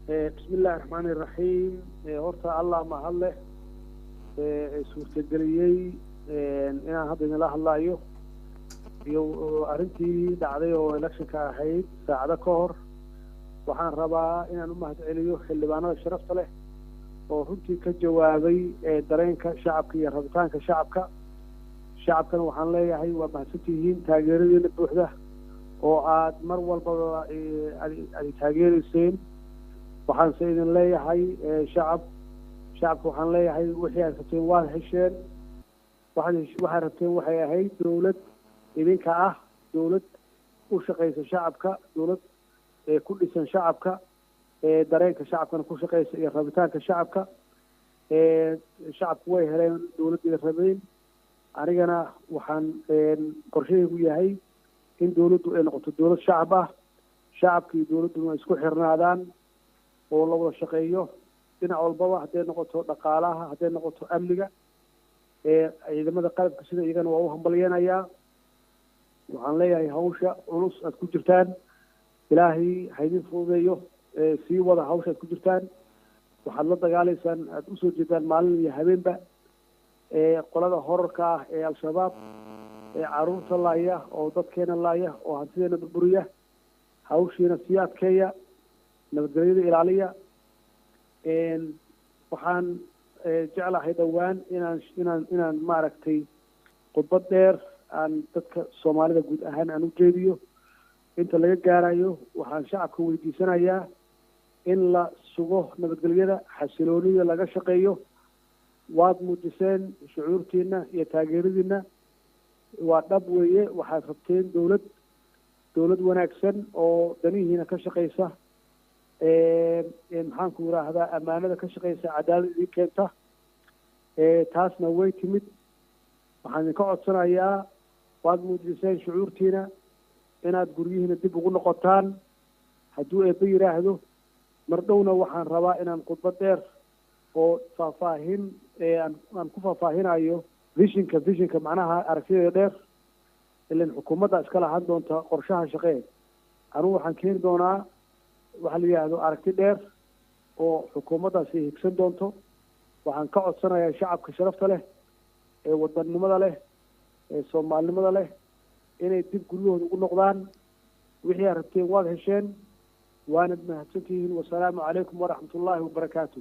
بسم الله الرحمن الرحيم horta allah ma hadle suurtageliyey inaan hadda idinla hadlayo iyo arrintii dhacday oo electionka ahayd saacado ka hor waxaan rabaa inaan u mahadceliyo xildhibaanada sharafta leh oo runtii ka jawaabay dareenka shacabka iyo rabitaanka shacabkana waxaan leeyahay waa mahadsantihiin taageeradeena buuxda oo aad mar walbaba aad taageerayseen waxaan se idin leeyahay shacabka waxaan leeyahay wixii aad rabteen waad hesheen waxaad rabteen waxay ahayd dawlad idinka ah dawlad u shaqaysa shacabka dawlad ku dhisan shacabka dareenka shacabkana ku shaqaysa iyo rabitaanka shacabka shacabku way heleen dawladda rabeen anigana waxaan qorshahaygu yahay in dawladdu ay noqoto dawlad shacab ah shacabka iyo dawladduna isku xirnaadaan oo la wada shaqeeyo dhinac walbaba hadday noqoto dhaqaalaha hadday noqoto amniga ciidamada qalabka sida iyagana waa u hambalyeenayaa waxaan leeyahay hawsha culus aad ku jirtaan ilaahay haydin fududeeyo sii wada hawsha aad ku jirtaan waxaad la dagaalaysaan aad usoo jeedaan maalin iyo habeenba qolada horarka ah ee al-shabaab caruurta laaya oo dadkeena laaya oo hantideena burburiya hawshiina sii adkeeya nabadgelyada ilaaliya waxaan jeclahay dhowaan inaan maaragtay khudbad dheer aan dadka soomaalida guud ahaan aan u jeediyo inta laga gaarayo waxaan shacabka weydiisanayaa in la sugo nabadgelyada xasiloonida laga shaqeeyo waad muujiseen shucuurtiina iyo taageeradiina waa dhab weeye waxaad rabteen dawlad wanaagsan oo danihiina ka shaqaysa maxaanku yidhaahdaa ammaanada ka shaqaysa cadaalad idin keenta taasna way timid waxaan idinka codsanayaa waad muujiseen shucuurtiina inaad guryihiina dib ugu noqotaan hadduu eebbe yidhaahdo mar dhowna waxaan rabaa inaan khudbad dheer oo faahfaahin aan ku faahfaahinayo vishinka macnaha aragtideeda dheer ilan xukuumadda iska lahaan doonta qorshaha shaqee anugu waxaan keeni doonaa waxaa la yidhaahdo aragti dheer oo xukuumaddaasi higsan doonto waxaan ka codsanayaa shacabka sharafta leh ee wadannimada leh ee soomaalinimada leh inay dib guryahooda ugu noqdaan wixii aad rabteen waad hesheen waanad mahadsantihiin wasalaamu calaykum waraxmat ullaahi wabarakaatu